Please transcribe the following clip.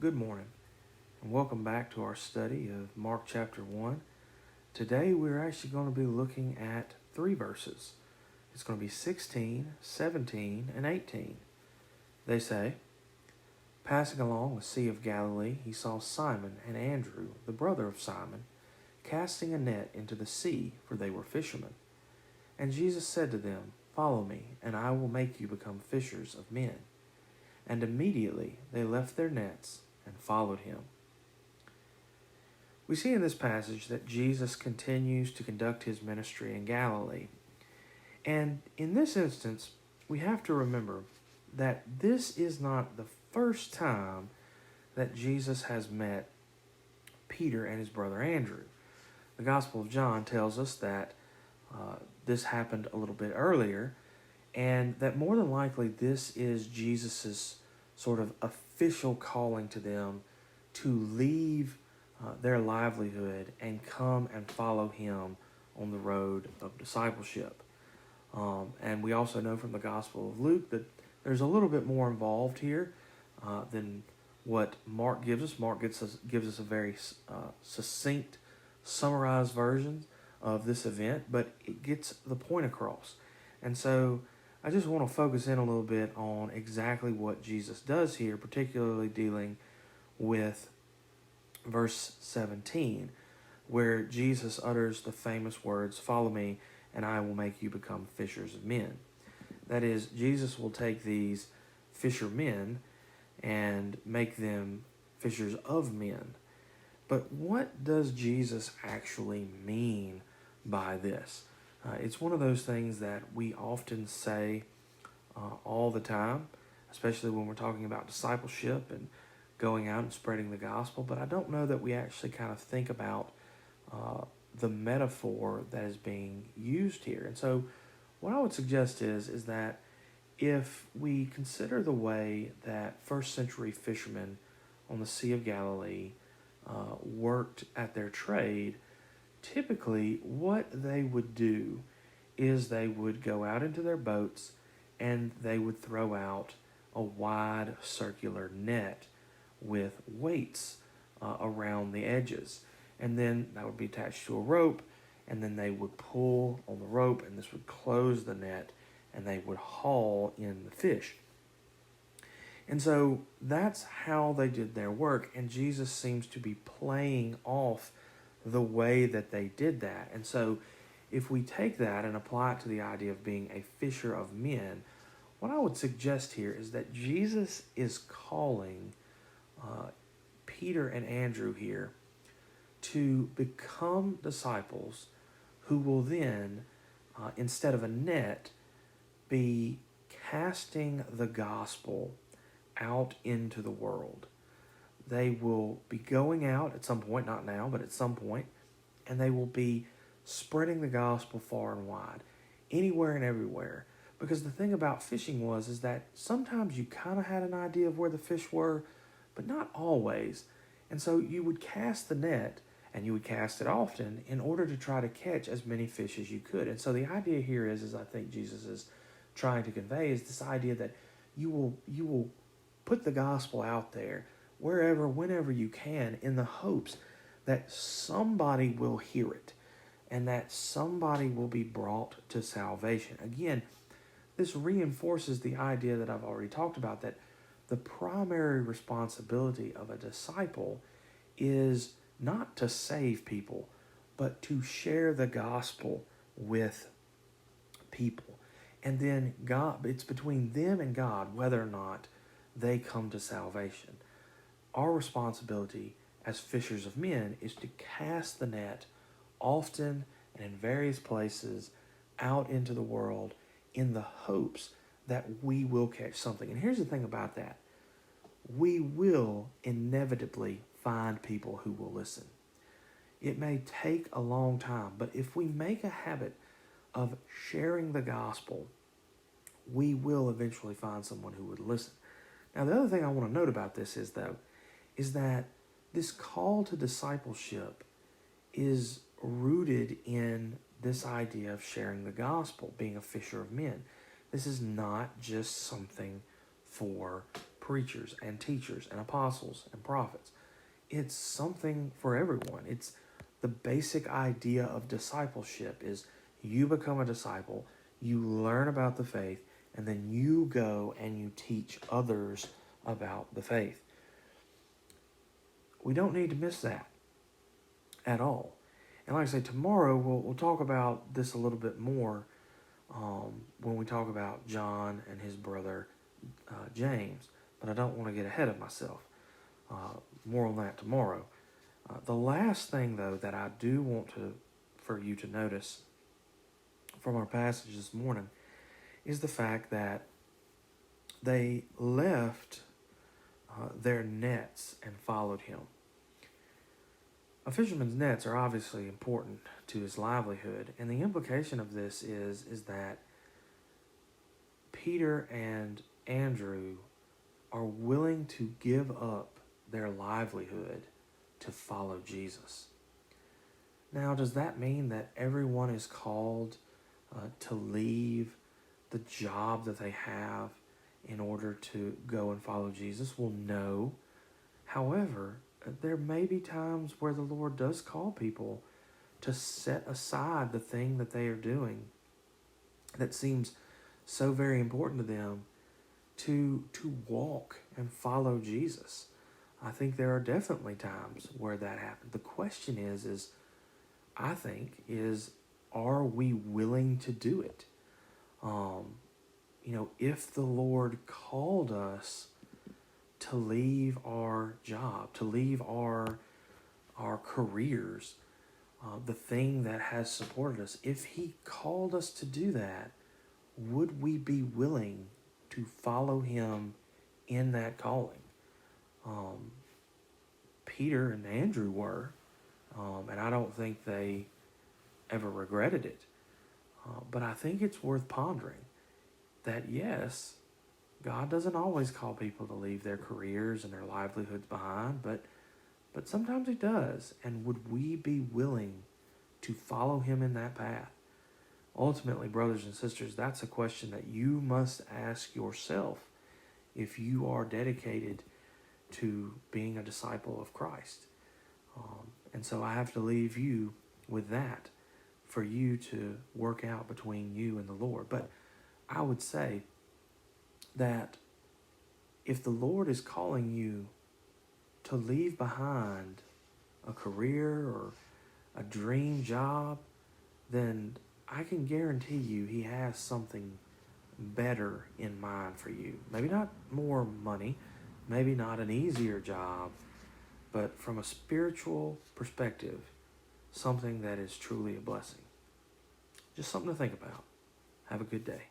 Good morning, and welcome back to our study of Mark chapter 1. Today we're actually going to be looking at three verses. It's going to be 16, 17, and 18. They say, "Passing along the Sea of Galilee, he saw Simon and Andrew, the brother of Simon, casting a net into the sea, for they were fishermen. And Jesus said to them, 'Follow me, and I will make you become fishers of men.' And immediately they left their nets and followed him." We see in this passage that Jesus continues to conduct his ministry in Galilee. And in this instance, we have to remember that this is not the first time that Jesus has met Peter and his brother Andrew. The Gospel of John tells us that this happened a little bit earlier, and that more than likely this is Jesus's sort of official calling to them to leave their livelihood and come and follow him on the road of discipleship. And we also know from the Gospel of Luke that there's a little bit more involved here than what Mark gives us. Mark gives us a very succinct, summarized version of this event, but it gets the point across. And so I just want to focus in a little bit on exactly what Jesus does here, particularly dealing with verse 17, where Jesus utters the famous words, "Follow me, and I will make you become fishers of men." That is, Jesus will take these fishermen and make them fishers of men. But what does Jesus actually mean by this? It's one of those things that we often say all the time, especially when we're talking about discipleship and going out and spreading the gospel, but I don't know that we actually kind of think about the metaphor that is being used here. And so what I would suggest is that if we consider the way that first century fishermen on the Sea of Galilee worked at their trade, typically what they would do is they would go out into their boats and they would throw out a wide circular net with weights around the edges. And then that would be attached to a rope, and then they would pull on the rope, and this would close the net, and they would haul in the fish. And so that's how they did their work, and Jesus seems to be playing off the way that they did that. And so if we take that and apply it to the idea of being a fisher of men, what I would suggest here is that Jesus is calling Peter and Andrew here to become disciples who will then, instead of a net, be casting the gospel out into the world. They will be going out at some point, not now, but at some point, and they will be spreading the gospel far and wide, anywhere and everywhere. Because the thing about fishing is that sometimes you kind of had an idea of where the fish were, but not always. And so you would cast the net, and you would cast it often in order to try to catch as many fish as you could. And so the idea here is I think Jesus is trying to convey, is this idea that you will put the gospel out there wherever, whenever you can, in the hopes that somebody will hear it and that somebody will be brought to salvation. Again, this reinforces the idea that I've already talked about, that the primary responsibility of a disciple is not to save people, but to share the gospel with people. And then it's between them and God whether or not they come to salvation. Our responsibility as fishers of men is to cast the net often and in various places out into the world in the hopes that we will catch something. And here's the thing about that. We will inevitably find people who will listen. It may take a long time, but if we make a habit of sharing the gospel, we will eventually find someone who would listen. Now, the other thing I want to note about this is that this call to discipleship is rooted in this idea of sharing the gospel, being a fisher of men. This is not just something for preachers and teachers and apostles and prophets. It's something for everyone. It's the basic idea of discipleship is you become a disciple, you learn about the faith, and then you go and you teach others about the faith. We don't need to miss that at all. And like I say, tomorrow we'll talk about this a little bit more when we talk about John and his brother James. But I don't want to get ahead of myself. More on that tomorrow. The last thing, though, that I do want for you to notice from our passage this morning is the fact that they left their nets and followed him. A fisherman's nets are obviously important to his livelihood, and the implication of this is that Peter and Andrew are willing to give up their livelihood to follow Jesus. Now, does that mean that everyone is called to leave the job that they have in order to go and follow Jesus? Well, no. However, there may be times where the Lord does call people to set aside the thing that they are doing that seems so very important to them to walk and follow Jesus. I think there are definitely times where that happens. The question is are we willing to do it? If the Lord called us to leave our job, to leave our careers, the thing that has supported us, if he called us to do that, would we be willing to follow him in that calling? Peter and Andrew were, and I don't think they ever regretted it. But I think it's worth pondering that, yes, God doesn't always call people to leave their careers and their livelihoods behind, but sometimes he does. And would we be willing to follow him in that path? Ultimately, brothers and sisters, that's a question that you must ask yourself if you are dedicated to being a disciple of Christ. And so I have to leave you with that for you to work out between you and the Lord. But I would say that if the Lord is calling you to leave behind a career or a dream job, then I can guarantee you he has something better in mind for you. Maybe not more money, maybe not an easier job, but from a spiritual perspective, something that is truly a blessing. Just something to think about. Have a good day.